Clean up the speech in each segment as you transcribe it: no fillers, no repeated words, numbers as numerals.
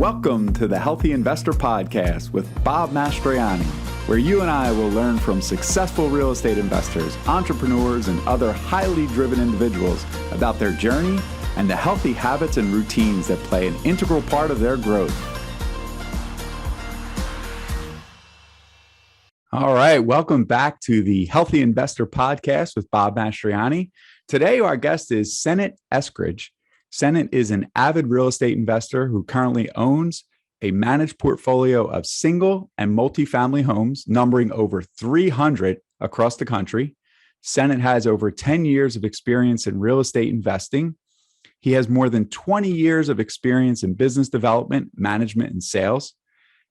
Welcome to the Healthy Investor Podcast with Bob Mastroianni, where you and I will learn from successful real estate investors, entrepreneurs, and other highly driven individuals about their journey and the healthy habits and routines that play an integral part of their growth. All right, welcome back to the Healthy Investor Podcast with Bob Mastroianni. Today, our guest is Senate Eskridge. Senate is an avid real estate investor who currently owns a managed portfolio of single and multifamily homes numbering over 300 across the country. Senate has over 10 years of experience in real estate investing. He has more than 20 years of experience in business development, management, and sales.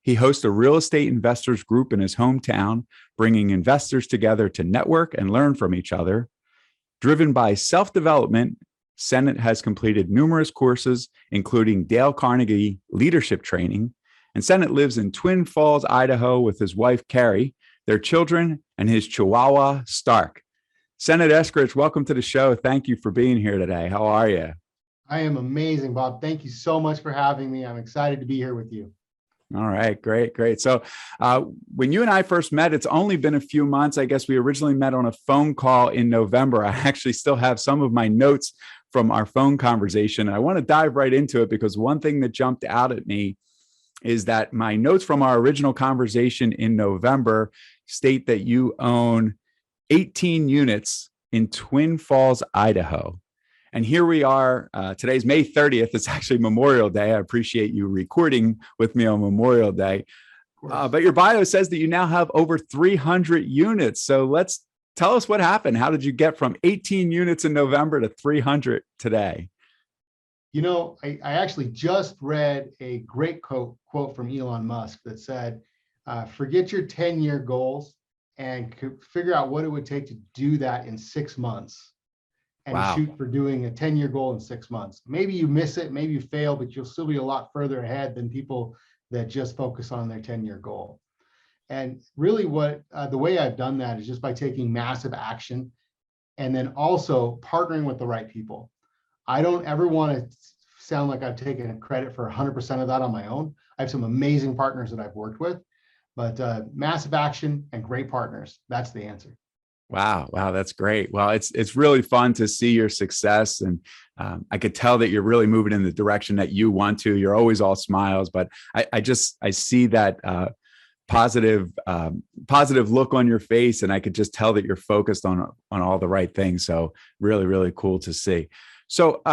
He hosts a real estate investors group in his hometown, bringing investors together to network and learn from each other. Driven by self-development, Senate has completed numerous courses, including Dale Carnegie leadership training. And Senate lives in Twin Falls, Idaho with his wife, Carrie, their children, and his Chihuahua, Stark. Senate Eskridge, welcome to the show. Thank you for being here today. How are you? I am amazing, Bob. Thank you so much for having me. I'm excited to be here with you. All right, great. So when you and I first met, it's only been a few months. I guess we originally met on a phone call in November. I actually still have some of my notes from our phone conversation. I want to dive right into it because one thing that jumped out at me is that my notes from our original conversation in November state that you own 18 units in Twin Falls, Idaho. And here we are. Today's May 30th. It's actually Memorial Day. I appreciate you recording with me on Memorial Day. But your bio says that you now have over 300 units. So let's tell us what happened. How did you get from 18 units in November to 300 today? You know, I actually just read a great quote from Elon Musk that said, forget your 10-year goals and figure out what it would take to do that in 6 months. And shoot for doing a 10-year goal in 6 months. Maybe you miss it, maybe you fail, but you'll still be a lot further ahead than people that just focus on their 10-year goal. And really the way I've done that is just by taking massive action and then also partnering with the right people. I don't ever want to sound like I've taken credit for 100% of that on my own. I have some amazing partners that I've worked with, but massive action and great partners, that's the answer. Wow, that's great. Well, it's really fun to see your success, and I could tell that you're really moving in the direction that you want to. You're always all smiles, but I see that positive look on your face, and I could just tell that you're focused on all the right things. So really cool to see. So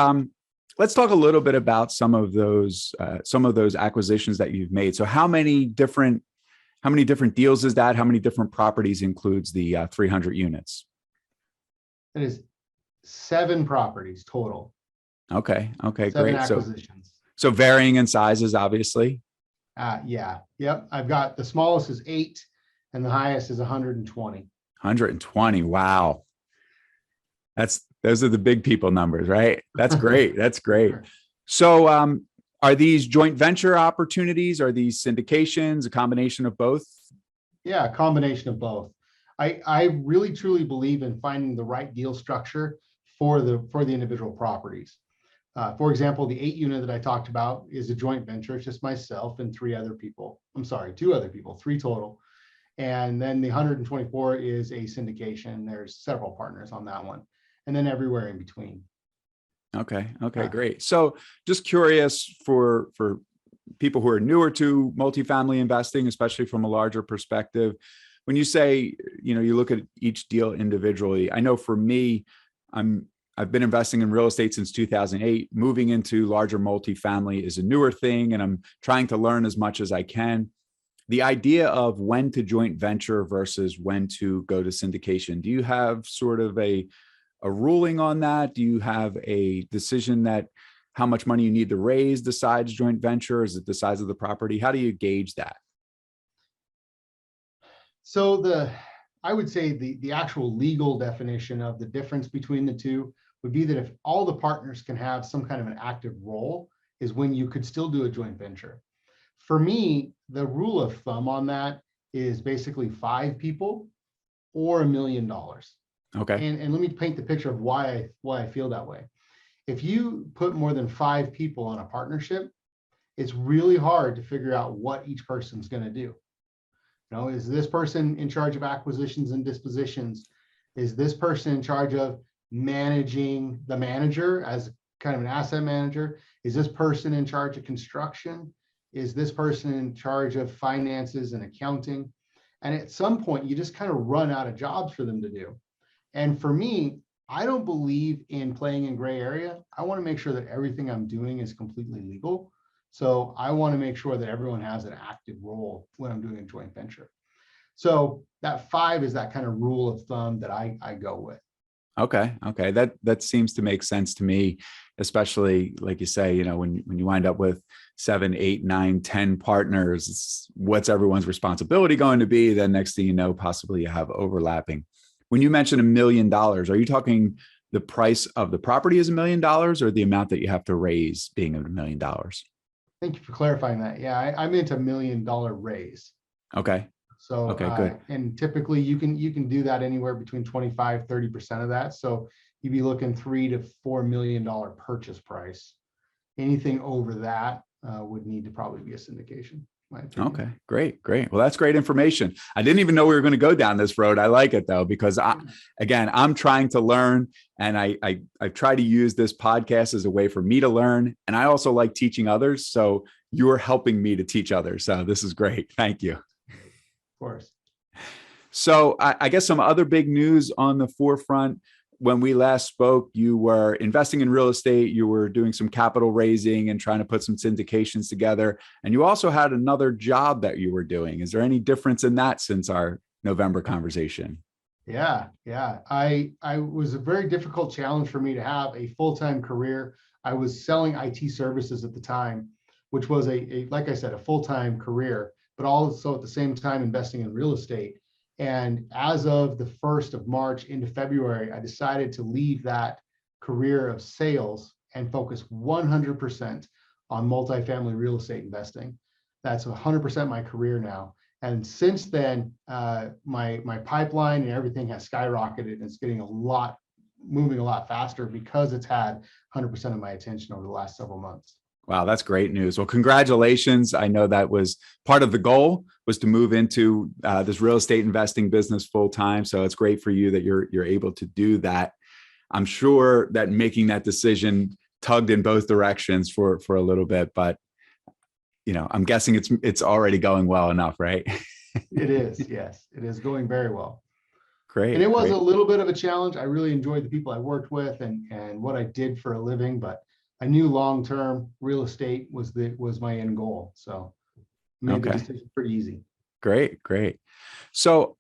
let's talk a little bit about some of those acquisitions that you've made. So how many different deals is that? How many different properties includes the 300 units? It is 7 properties total. Okay, 7 great. Acquisitions. So varying in sizes, obviously. Yep. I've got the smallest is 8 and the highest is 120. 120. Wow. Those are the big people numbers, right? That's great. That's great. So are these joint venture opportunities? Are these syndications, a combination of both? Yeah, a combination of both. I really truly believe in finding the right deal structure for the individual properties. For example, the 8 unit that I talked about is a joint venture. It's just myself and 2 other people, 3 total. And then the 124 is a syndication. There's several partners on that one, and then everywhere in between. Okay, great. So just curious for people who are newer to multifamily investing, especially from a larger perspective, when you say, you look at each deal individually, I know for me, I've been investing in real estate since 2008. Moving into larger multifamily is a newer thing, and I'm trying to learn as much as I can. The idea of when to joint venture versus when to go to syndication, do you have sort of a ruling on that? Do you have a decision that how much money you need to raise decides joint venture? Is it the size of the property? How do you gauge that? So I would say the actual legal definition of the difference between the two would be that if all the partners can have some kind of an active role is when you could still do a joint venture. For me, the rule of thumb on that is basically 5 people or $1 million. Okay. And let me paint the picture of why I feel that way. If you put more than 5 people on a partnership, it's really hard to figure out what each person's going to do. Is this person in charge of acquisitions and dispositions? Is this person in charge of managing the manager as kind of an asset manager? Is this person in charge of construction? Is this person in charge of finances and accounting? And at some point, you just kind of run out of jobs for them to do. And for me, I don't believe in playing in gray area. I want to make sure that everything I'm doing is completely legal. So I want to make sure that everyone has an active role when I'm doing a joint venture. So that 5 is that kind of rule of thumb that I go with. Okay. That seems to make sense to me, especially like you say, when you wind up with 7, 8, 9, 10 partners, what's everyone's responsibility going to be? Then next thing you know, possibly you have overlapping. When you mentioned $1 million, are you talking the price of the property is $1 million or the amount that you have to raise being $1 million? Thank you for clarifying that. Yeah, I meant $1 million raise. Okay. So, okay, good. And typically you can do that anywhere between 25, 30% of that. So you'd be looking $3 to $4 million purchase price. Anything over that would need to probably be a syndication. Okay, great. Well, that's great information. I didn't even know we were going to go down this road. I like it though, because I'm trying to learn, and I try to use this podcast as a way for me to learn. And I also like teaching others. So you're helping me to teach others. So this is great. Thank you. Of course. So I guess some other big news on the forefront. When we last spoke, you were investing in real estate, you were doing some capital raising and trying to put some syndications together. And you also had another job that you were doing. Is there any difference in that since our November conversation? Yeah. I was a very difficult challenge for me to have a full-time career. I was selling IT services at the time, which was like I said, a full-time career, but also at the same time investing in real estate. And as of the 1st of March into February, I decided to leave that career of sales and focus 100% on multifamily real estate investing. That's 100% my career now. And since then, my pipeline and everything has skyrocketed, and it's getting moving a lot faster because it's had 100% of my attention over the last several months. Wow, that's great news. Well, congratulations. I know that was part of the goal, was to move into this real estate investing business full time. So it's great for you that you're able to do that. I'm sure that making that decision tugged in both directions for a little bit, but I'm guessing it's already going well enough, right? It is, yes, it is going very well. Great. And it was a little bit of a challenge. I really enjoyed the people I worked with and what I did for a living, but I knew long-term real estate was my end goal. So made the decision pretty easy. Great. So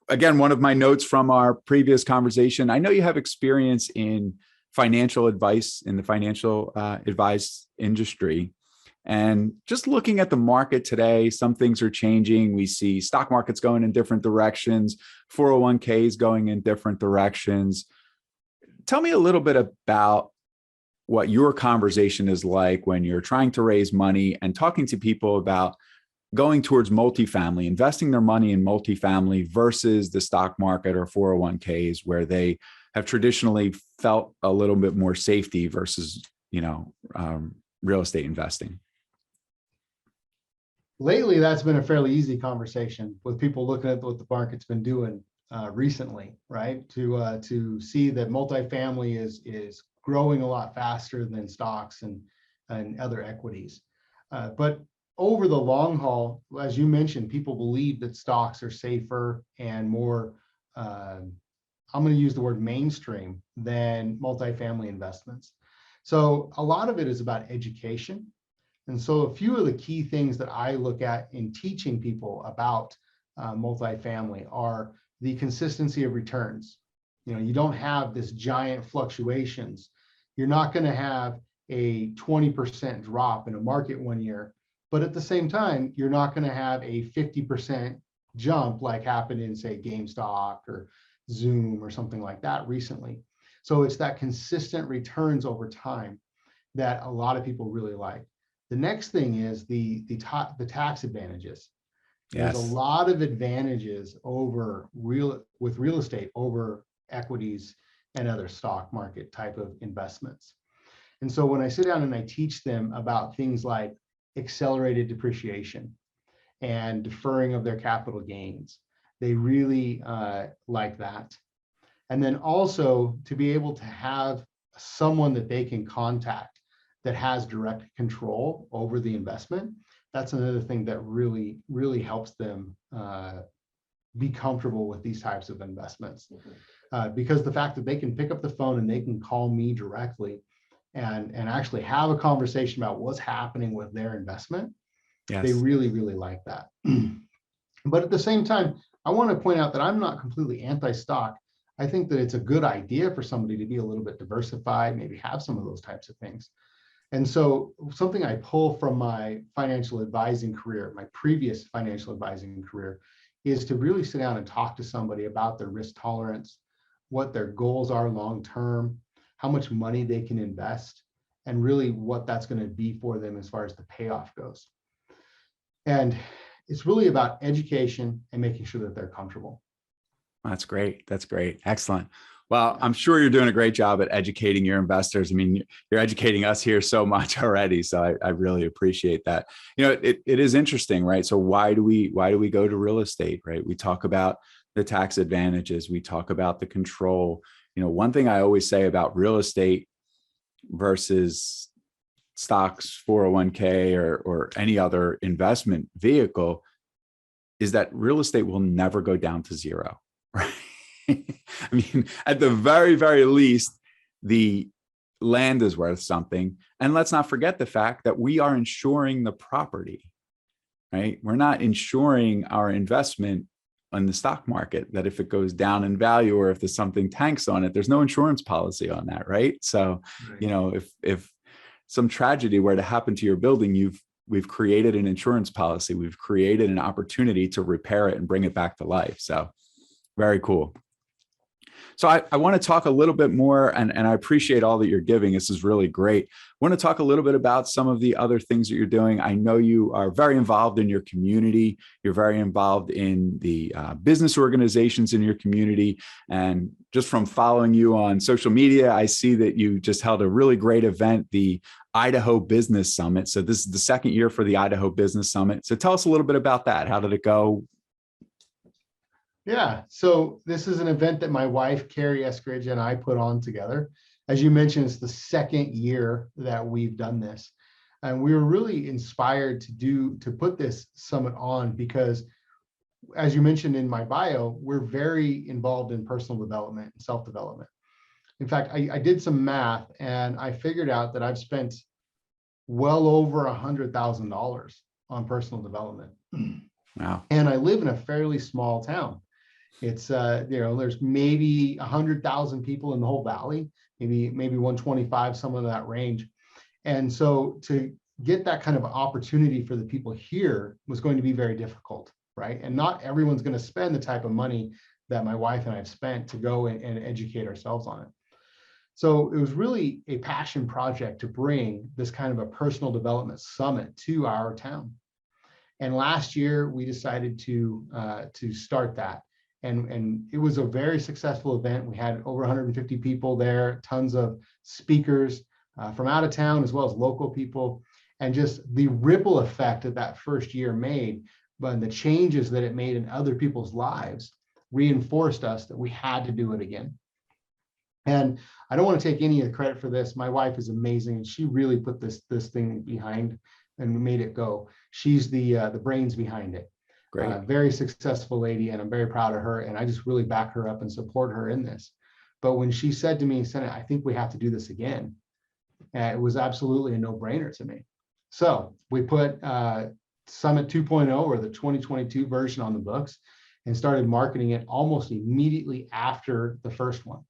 again, one of my notes from our previous conversation, I know you have experience in financial advice in the financial advice industry. And just looking at the market today, some things are changing. We see stock markets going in different directions, 401ks going in different directions. Tell me a little bit about what your conversation is like when you're trying to raise money and talking to people about going towards multifamily, investing their money in multifamily versus the stock market or 401ks, where they have traditionally felt a little bit more safety versus, real estate investing. Lately, that's been a fairly easy conversation with people looking at what the market's been doing recently, right? To see that multifamily is growing a lot faster than stocks and other equities. But over the long haul, as you mentioned, people believe that stocks are safer and more, I'm going to use the word mainstream than multifamily investments. So a lot of it is about education. And so a few of the key things that I look at in teaching people about multifamily are the consistency of returns. You don't have this giant fluctuations. You're not going to have a 20% drop in a market one year, but at the same time, you're not going to have a 50% jump like happened in, say, GameStop or Zoom or something like that recently. So it's that consistent returns over time that a lot of people really like. The next thing is the tax advantages. There's a lot of advantages with real estate over equities and other stock market type of investments. And so when I sit down and I teach them about things like accelerated depreciation and deferring of their capital gains. They really like that. And then also to be able to have someone that they can contact that has direct control over the investment. That's another thing that really, really helps them be comfortable with these types of investments. Because the fact that they can pick up the phone and they can call me directly and actually have a conversation about what's happening with their investment, Yes. They really, really like that. But at the same time, I want to point out that I'm not completely anti-stock. I think that it's a good idea for somebody to be a little bit diversified, maybe have some of those types of things. And so something I pull from my financial advising career, my previous financial advising career, is to really sit down and talk to somebody about their risk tolerance, what their goals are long-term, how much money they can invest, and really what that's going to be for them as far as the payoff goes. And it's really about education and making sure that they're comfortable. That's great. That's great. Excellent. Well, I'm sure you're doing a great job at educating your investors. I mean, you're educating us here so much already. So I really appreciate that. It is interesting, right? So why do we go to real estate, right? We talk about the tax advantages. We talk about the control. One thing I always say about real estate versus stocks, 401k, or any other investment vehicle is that real estate will never go down to zero, right? I mean, at the very, very least, the land is worth something. And let's not forget the fact that we are insuring the property, right? We're not insuring our investment on the stock market, that if it goes down in value or if there's something tanks on it, there's no insurance policy on that, right? So, right. If some tragedy were to happen to your building, we've created an insurance policy. We've created an opportunity to repair it and bring it back to life. So very cool. So I want to talk a little bit more, and I appreciate all that you're giving. This is really great. I want to talk a little bit about some of the other things that you're doing. I know you are very involved in your community. You're very involved in the business organizations in your community. And just from following you on social media, I see that you just held a really great event, the Idaho Business Summit. So this is the second year for the Idaho Business Summit. So tell us a little bit about that. How did it go? Yeah, so this is an event that my wife, Carrie Eskridge, and I put on together. As you mentioned, it's the second year that we've done this. And we were really inspired to put this summit on because, as you mentioned in my bio, we're very involved in personal development and self-development. In fact, I did some math and I figured out that I've spent well over $100,000 on personal development. Wow. And I live in a fairly small town. It's there's maybe 100,000 people in the whole valley, maybe 125, some of that range. And so to get that kind of opportunity for the people here was going to be very difficult, right? And not everyone's going to spend the type of money that my wife and I have spent to go and educate ourselves on it. So it was really a passion project to bring this kind of a personal development summit to our town. And last year we decided to start that. And it was a very successful event. We had over 150 people there, tons of speakers from out of town as well as local people. And just the ripple effect that first year made, but the changes that it made in other people's lives reinforced us that we had to do it again. And I don't want to take any of the credit for this. My wife is amazing, and she really put this thing behind and made it go. She's the brains behind it. Great. Very successful lady, and I'm very proud of her. And I just really back her up and support her in this. But when she said to me, Senate, I think we have to do this again, it was absolutely a no-brainer to me. So we put Summit 2.0, or the 2022 version, on the books and started marketing it almost immediately after the first one.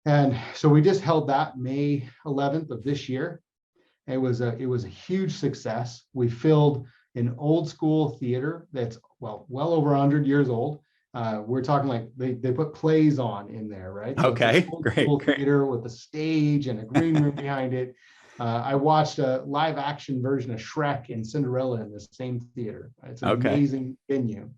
And so we just held that May 11th of this year. It was a huge success. We filled an old school theater that's well over 100 years old. We're talking like they put plays on in there, right? So okay, great. Theater with a stage and a green room behind it. I watched a live action version of Shrek and Cinderella in the same theater. It's an amazing venue.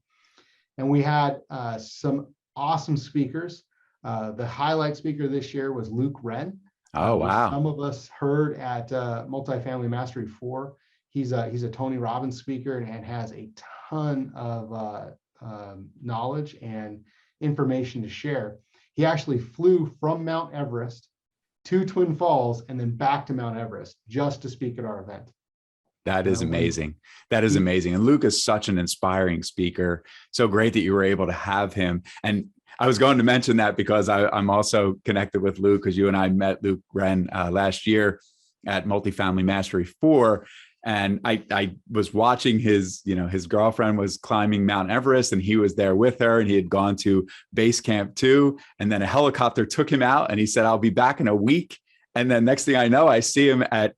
And we had some awesome speakers. The highlight speaker this year was Luke Wren. Oh, wow. Some of us heard at MultiFamily Mastery 4. He's a Tony Robbins speaker and has a ton of knowledge and information to share. He actually flew from Mount Everest to Twin Falls and then back to Mount Everest just to speak at our event. That is amazing. That is amazing. And Luke is such an inspiring speaker. So great that you were able to have him. And I was going to mention that because I'm also connected with Luke, because you and I met Luke Wren last year at MultiFamily Mastery 4. And I was watching his girlfriend was climbing Mount Everest and he was there with her, and he had gone to base camp 2. And then a helicopter took him out and he said, I'll be back in a week. And then next thing I know, I see him at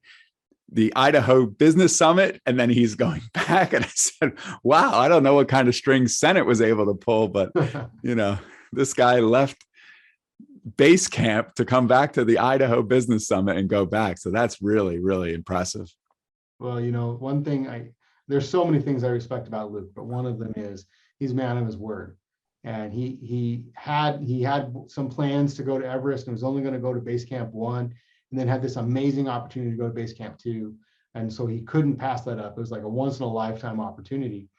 the Idaho Business Summit, and then he's going back. And I said, wow, I don't know what kind of strings Senate was able to pull, but this guy left base camp to come back to the Idaho Business Summit and go back. So that's really, really impressive. Well, one thing there's so many things I respect about Luke, but one of them is he's a man of his word. And he had some plans to go to Everest and was only going to go to base camp 1, and then had this amazing opportunity to go to base camp 2. And so he couldn't pass that up. It was like a once in a lifetime opportunity,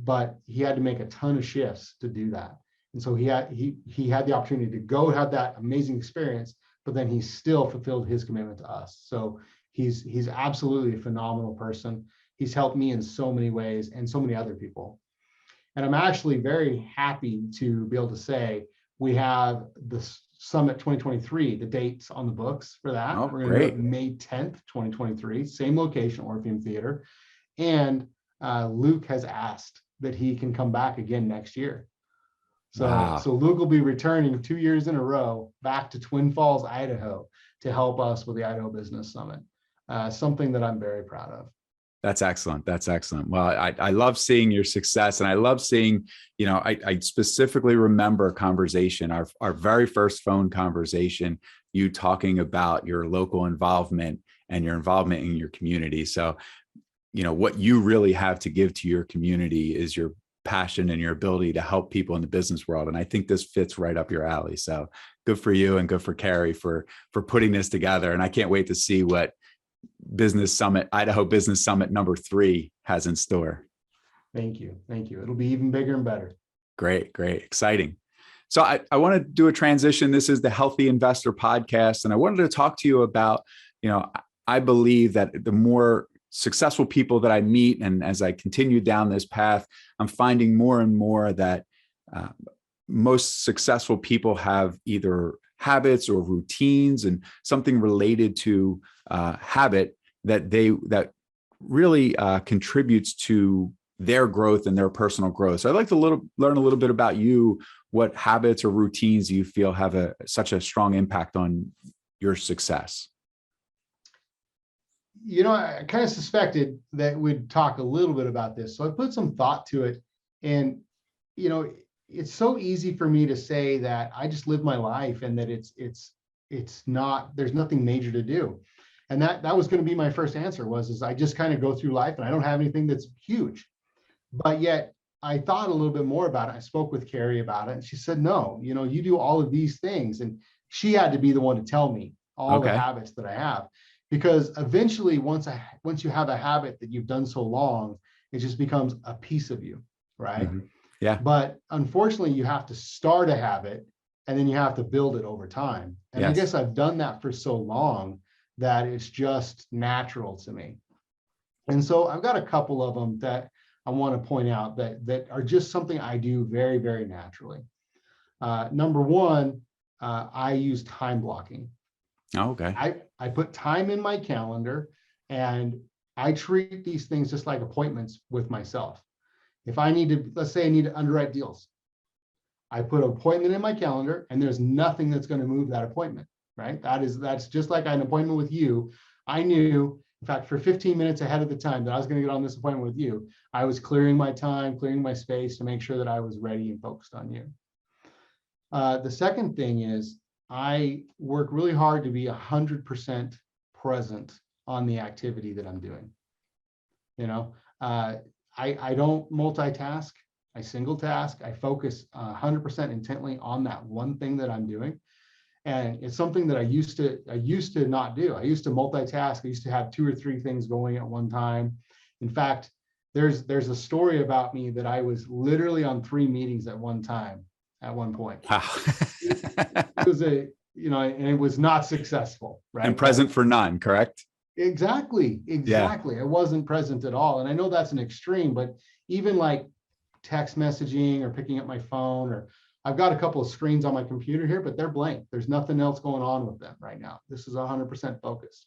but he had to make a ton of shifts to do that. And so he had the opportunity to go have that amazing experience, but then he still fulfilled his commitment to us. So he's absolutely a phenomenal person. He's helped me in so many ways and so many other people. And I'm actually very happy to be able to say we have the Summit 2023, the dates on the books for that. Oh, we're going to do it May 10th, 2023, same location, Orpheum Theater. And Luke has asked that he can come back again next year. So Luke will be returning 2 years in a row back to Twin Falls, Idaho, to help us with the Idaho Business Summit. Something that I'm very proud of. That's excellent. That's excellent. Well, I love seeing your success, and I love seeing, I specifically remember a conversation, our very first phone conversation, you talking about your local involvement and your involvement in your community. So, what you really have to give to your community is your passion and your ability to help people in the business world. And I think this fits right up your alley. So good for you, and good for Carrie for putting this together. And I can't wait to see what Idaho Business Summit number 3 has in store. Thank you. It'll be even bigger and better. Great. Exciting. So I want to do a transition. This is the Healthy Investor Podcast. And I wanted to talk to you about, I believe that the more successful people that I meet, and as I continue down this path, I'm finding more and more that most successful people have either habits or routines and something related to habit that really contributes to their growth and their personal growth. So I'd like to learn a little bit about you. What habits or routines you feel have such a strong impact on your success? I kind of suspected that we'd talk a little bit about this. So I put some thought to it. And, it's so easy for me to say that I just live my life and that it's not, there's nothing major to do. And that was going to be my first answer is I just kind of go through life and I don't have anything that's huge. But yet I thought a little bit more about it. I spoke with Carrie about it, and she said, no, you do all of these things. And she had to be the one to tell me all the habits that I have, because eventually once you have a habit that you've done so long, it just becomes a piece of you, right? Mm-hmm. Yeah. But unfortunately, you have to start a habit and then you have to build it over time. And yes. I guess I've done that for so long that it's just natural to me. And so I've got a couple of them that I want to point out that are just something I do very, very naturally. Number one, I use time blocking. Oh, okay. I put time in my calendar, and I treat these things just like appointments with myself. If I need to, let's say I need to underwrite deals, I put an appointment in my calendar, and there's nothing that's going to move that appointment, right? That's just like an appointment with you. I knew, in fact, for 15 minutes ahead of the time that I was going to get on this appointment with you, I was clearing my time, clearing my space to make sure that I was ready and focused on you. The second thing is I work really hard to be 100% present on the activity that I'm doing. I don't multitask. I single task. I focus 100% intently on that one thing that I'm doing. And it's something that I used to not do. I used to multitask. I used to have 2 or 3 things going at one time. In fact, there's a story about me that I was literally on 3 meetings at one time at one point. Wow. It was and it was not successful, right? And present for none, correct? Exactly. Yeah. I wasn't present at all. And I know that's an extreme, but even like text messaging or picking up my phone, or I've got a couple of screens on my computer here, but they're blank. There's nothing else going on with them right now. This is 100% focused.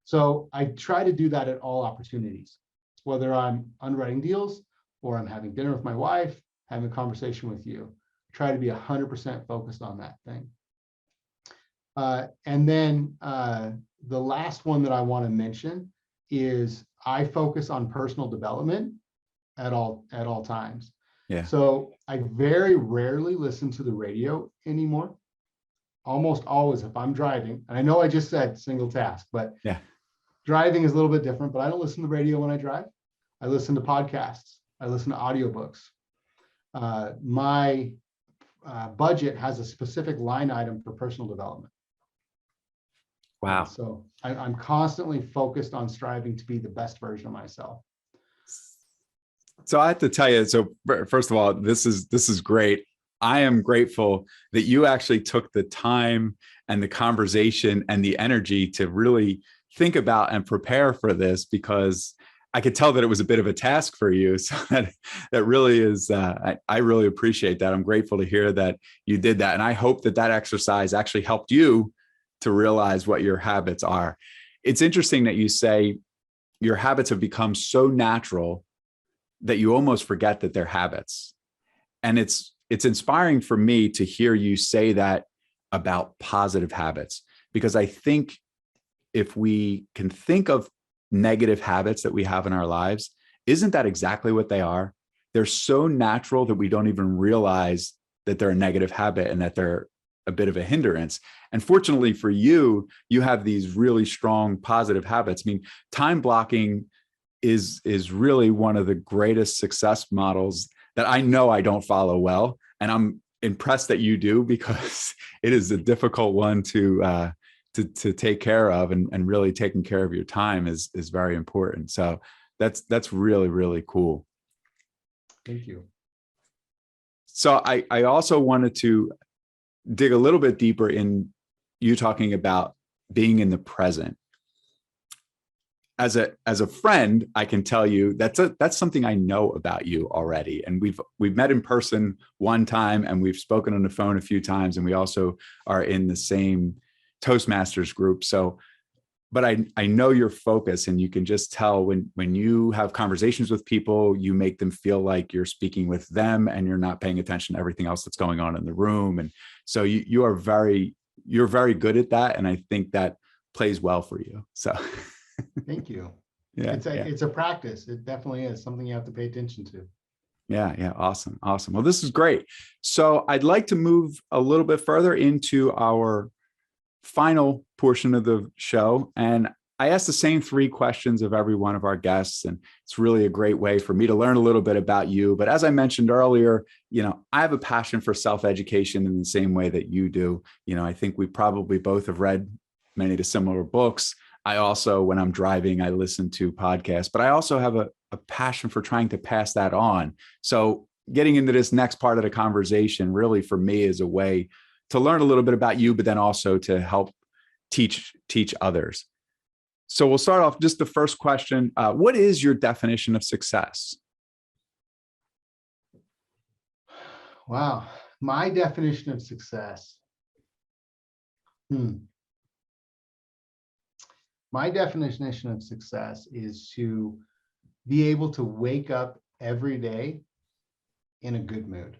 So I try to do that at all opportunities, whether I'm underwriting deals or I'm having dinner with my wife, having a conversation with you. Try to be 100% focused on that thing. And then the last one that I want to mention is I focus on personal development at all times. Yeah. So I very rarely listen to the radio anymore. Almost always, if I'm driving, and I know I just said single task, but yeah, driving is a little bit different, but I don't listen to the radio when I drive. I listen to podcasts. I listen to audiobooks. My budget has a specific line item for personal development. wow. So I'm constantly focused on striving to be the best version of myself. So I have to tell you, so first of all, this is great. I am grateful that you actually took the time and the conversation and the energy to really think about and prepare for this, because I could tell that it was a bit of a task for you. So that really is, I really appreciate that. I'm grateful to hear that you did that. And I hope that that exercise actually helped you to realize what your habits are. It's interesting that you say your habits have become so natural that you almost forget that they're habits. And it's inspiring for me to hear you say that about positive habits, because I think if we can think of negative habits that we have in our lives, isn't that exactly what they are? They're so natural that we don't even realize that they're a negative habit and that they're a bit of a hindrance. And fortunately for you, you have these really strong positive habits. I mean, time blocking is really one of the greatest success models that I know I don't follow well. And I'm impressed that you do, because it is a difficult one to take care of, and really taking care of your time is very important. So that's really, really cool. Thank you. So I also wanted to dig a little bit deeper in you talking about being in the present. As a friend, I can tell you that's something I know about you already. And we've met in person one time, and we've spoken on the phone a few times, and we also are in the same Toastmasters group. So, but I know your focus, and you can just tell when you have conversations with people, you make them feel like you're speaking with them and you're not paying attention to everything else that's going on in the room. And so you're very good at that. And I think that plays well for you. So thank you. Yeah, it's a practice. It definitely is something you have to pay attention to. Yeah. Awesome. Well, this is great. So I'd like to move a little bit further into our final portion of the show. And I ask the same 3 questions of every one of our guests, and it's really a great way for me to learn a little bit about you. But as I mentioned earlier, I have a passion for self-education in the same way that you do. I think we probably both have read many of the similar books. I also, when I'm driving, I listen to podcasts, but I also have a passion for trying to pass that on. So getting into this next part of the conversation really for me is a way to learn a little bit about you, but then also to help teach others. So we'll start off just the first question. What is your definition of success? Wow. My definition of success. My definition of success is to be able to wake up every day in a good mood.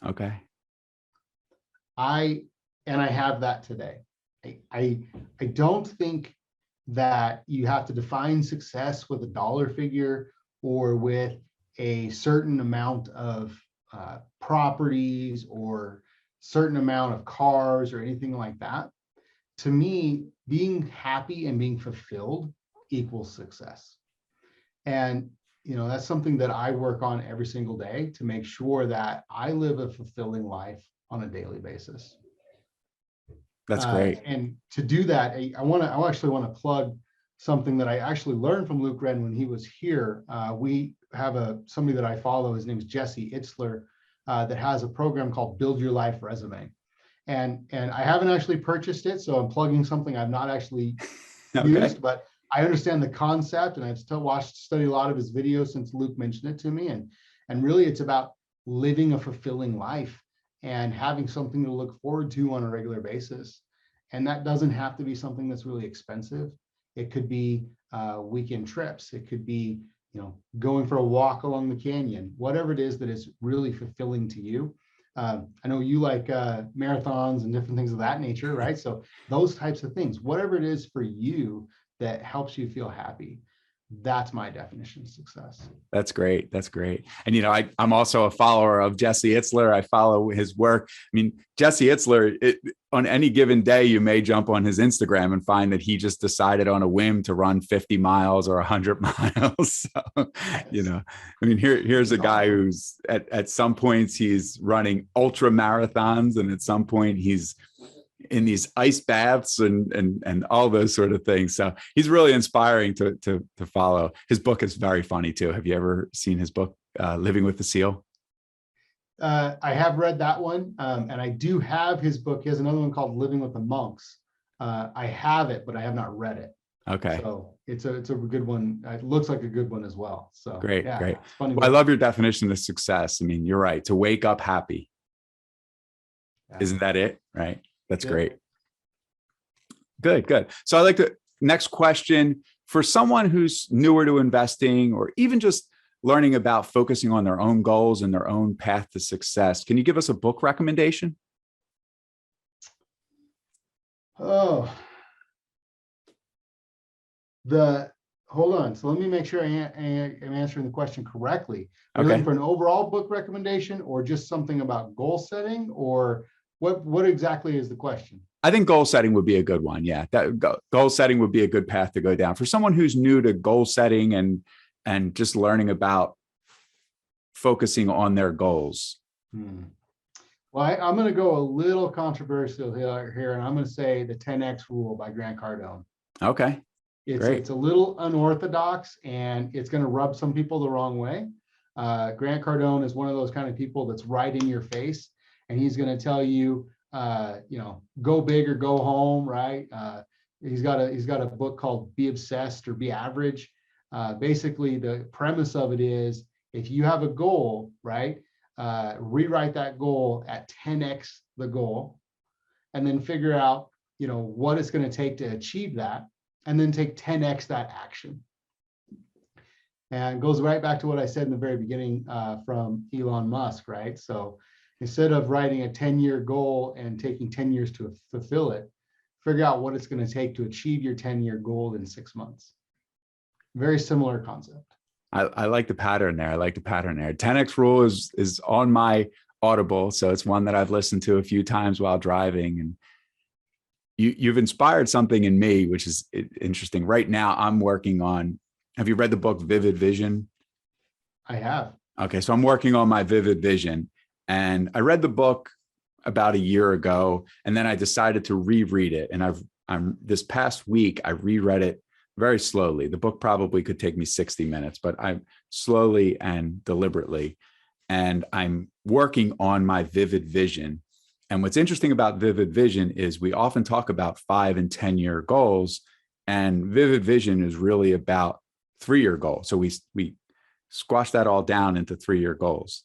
Okay. I have that today. I don't think that you have to define success with a dollar figure or with a certain amount of properties or certain amount of cars or anything like that. To me, being happy and being fulfilled equals success. And that's something that I work on every single day to make sure that I live a fulfilling life on a daily basis. That's great. And to do that, I actually want to plug something that I actually learned from Luke Wren when he was here. We have somebody that I follow. His name is Jesse Itzler, that has a program called Build Your Life Resume. And I haven't actually purchased it, so I'm plugging something I've not actually used, but I understand the concept, and I've still studied a lot of his videos since Luke mentioned it to me. And really, it's about living a fulfilling life and having something to look forward to on a regular basis. And that doesn't have to be something that's really expensive. It could be weekend trips. It could be, going for a walk along the canyon, whatever it is that is really fulfilling to you. I know you like marathons and different things of that nature, right? So those types of things, whatever it is for you that helps you feel happy, that's my definition of success. That's great. That's great. And, I'm also a follower of Jesse Itzler. I follow his work. I mean, Jesse Itzler, on any given day, you may jump on his Instagram and find that he just decided on a whim to run 50 miles or 100 miles. So, here's a guy who's at some points he's running ultra marathons, and at some point he's in these ice baths and all those sort of things. So he's really inspiring to follow. His book is very funny too. Have you ever seen his book, Living with the Seal? I have read that one. And I do have his book. He has another one called Living with the Monks. I have it, but I have not read it. Okay. So it's a good one. It looks like a good one as well. So great. Yeah, great. It's funny. Well, I love your definition of success. I mean, you're right. To wake up happy. Yeah. Isn't that it? Right. That's great. Good. So I like the next question for someone who's newer to investing, or even just learning about focusing on their own goals and their own path to success. Can you give us a book recommendation? Hold on. So let me make sure I am answering the question correctly. Are you looking for an overall book recommendation, or just something about goal setting, or what exactly is the question? I think goal setting would be a good one. Yeah, goal setting would be a good path to go down for someone who's new to goal setting and just learning about focusing on their goals. Well, I'm going to go a little controversial here, and I'm going to say the 10X Rule by Grant Cardone. Okay, it's a little unorthodox, and it's going to rub some people the wrong way. Grant Cardone is one of those kind of people that's right in your face, and he's going to tell you, go big or go home, right? He's got a book called Be Obsessed or Be Average. Basically, the premise of it is, if you have a goal, right, rewrite that goal at 10X the goal, and then figure out, what it's going to take to achieve that, and then take 10X that action. And it goes right back to what I said in the very beginning from Elon Musk, right? So instead of writing a 10-year goal and taking 10 years to fulfill it, figure out what it's going to take to achieve your 10-year goal in 6 months. Very similar concept. I like the pattern there. 10X rule is on my Audible. So it's one that I've listened to a few times while driving. And you've inspired something in me, which is interesting. Right now, I'm working on, have you read the book Vivid Vision? I have. Okay. So I'm working on my Vivid Vision. And I read the book about a year ago, and then I decided to reread it. And this past week, I reread it very slowly. The book probably could take me 60 minutes, but I'm slowly and deliberately. And I'm working on my Vivid Vision. And what's interesting about Vivid Vision is we often talk about 5 and 10-year goals, and Vivid Vision is really about 3-year goals. So we squash that all down into 3-year goals.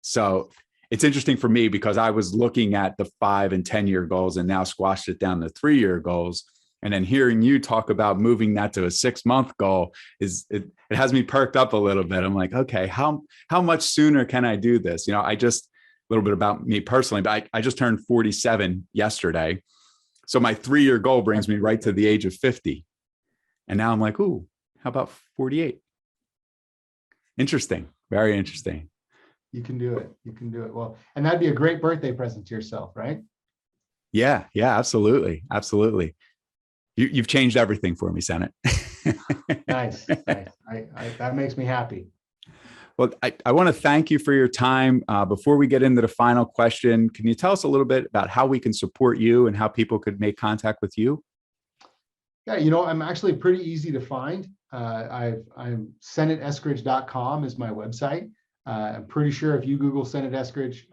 So it's interesting for me because I was looking at the 5 and 10-year goals and now squashed it down to 3-year goals. And then hearing you talk about moving that to a 6-month goal it has me perked up a little bit. I'm like, okay, how much sooner can I do this? A little bit about me personally, but I just turned 47 yesterday. So my 3-year goal brings me right to the age of 50. And now I'm like, ooh, how about 48? Interesting. Very interesting. You can do it. Well, and that'd be a great birthday present to yourself, right? Yeah, absolutely. Absolutely. You've changed everything for me, Senate. Nice. That makes me happy. Well, I want to thank you for your time. Before we get into the final question, can you tell us a little bit about how we can support you and how people could make contact with you? Yeah, I'm actually pretty easy to find. I'm senateskridge.com is my website. I'm pretty sure if you Google Senate Eskridge,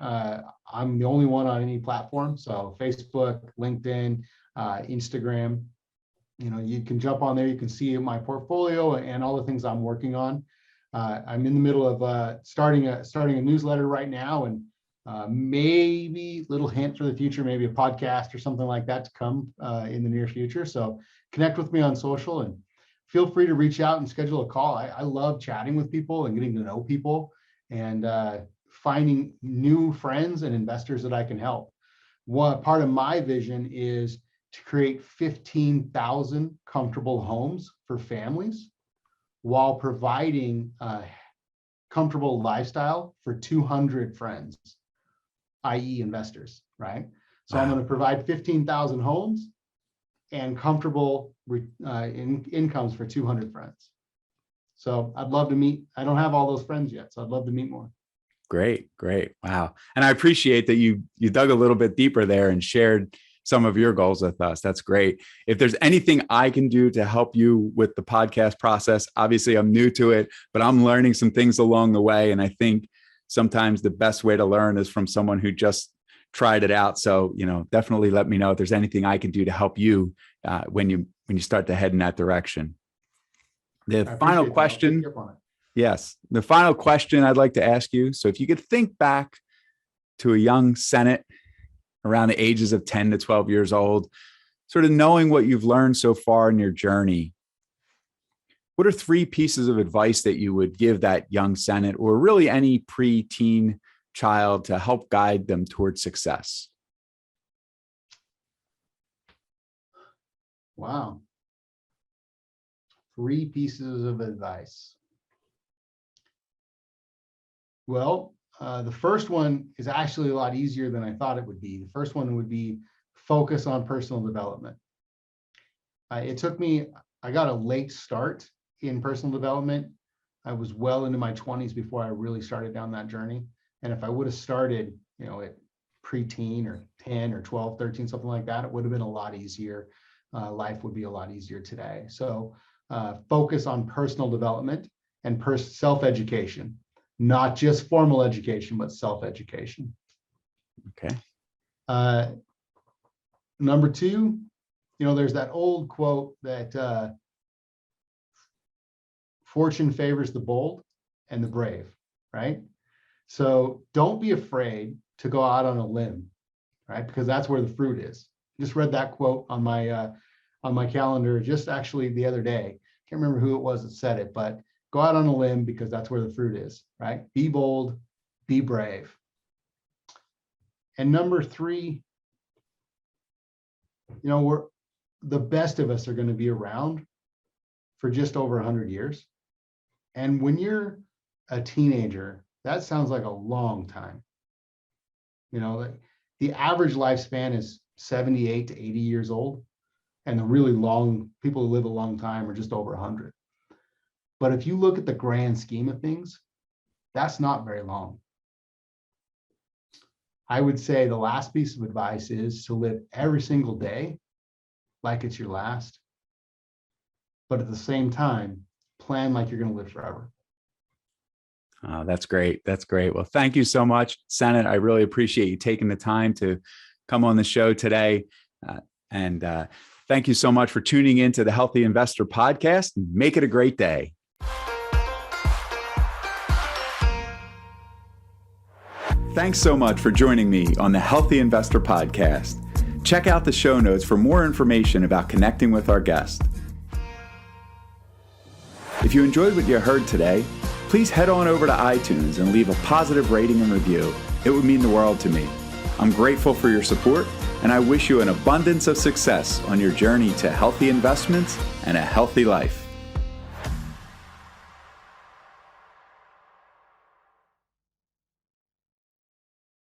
I'm the only one on any platform. So Facebook, LinkedIn, Instagram, you can jump on there. You can see my portfolio and all the things I'm working on. I'm in the middle of starting a newsletter right now, and maybe little hint for the future, maybe a podcast or something like that to come in the near future. So connect with me on social and feel free to reach out and schedule a call. I love chatting with people and getting to know people and finding new friends and investors that I can help. One part of my vision is to create 15,000 comfortable homes for families while providing a comfortable lifestyle for 200 friends, i.e. investors, right? So I'm going to provide 15,000 homes and comfortable incomes for 200 friends. So I'd love to meet. I don't have all those friends yet, so I'd love to meet more. Great. Wow. And I appreciate that you dug a little bit deeper there and shared some of your goals with us. That's great. If there's anything I can do to help you with the podcast process, obviously I'm new to it, but I'm learning some things along the way. And I think sometimes the best way to learn is from someone who just tried it out. So, definitely let me know if there's anything I can do to help you when you start to head in that direction. The final question. Yes. The final question I'd like to ask you. So if you could think back to a young Senate around the ages of 10 to 12 years old, sort of knowing what you've learned so far in your journey, what are 3 pieces of advice that you would give that young Senate or really any pre-teen child to help guide them towards success? Wow. 3 pieces of advice. Well, the first one is actually a lot easier than I thought it would be. The first one would be focus on personal development. It took me, I got a late start in personal development. I was well into my 20s before I really started down that journey. And if I would have started, at preteen or 10 or 12, 13, something like that, it would have been a lot easier. Life would be a lot easier today. So focus on personal development and self-education. Not just formal education, but self-education. Okay. Number 2, there's that old quote that fortune favors the bold and the brave, right? So don't be afraid to go out on a limb, right? Because that's where the fruit is. Just read that quote on my calendar just actually the other day. Can't remember who it was that said it, but go out on a limb because that's where the fruit is, right? Be bold, be brave. And number 3, the best of us are going to be around for just over 100 years. And when you're a teenager, that sounds like a long time. The average lifespan is 78 to 80 years old. And the really long people who live a long time are just over 100. But if you look at the grand scheme of things, that's not very long. I would say the last piece of advice is to live every single day like it's your last, but at the same time, plan like you're going to live forever. That's great. That's great. Well, thank you so much, Senate. I really appreciate you taking the time to come on the show today. And thank you so much for tuning into the Healthy Investor Podcast. Make it a great day. Thanks so much for joining me on the Healthy Investor Podcast. Check out the show notes for more information about connecting with our guest. If you enjoyed what you heard today, please head on over to iTunes and leave a positive rating and review. It would mean the world to me. I'm grateful for your support, and I wish you an abundance of success on your journey to healthy investments and a healthy life.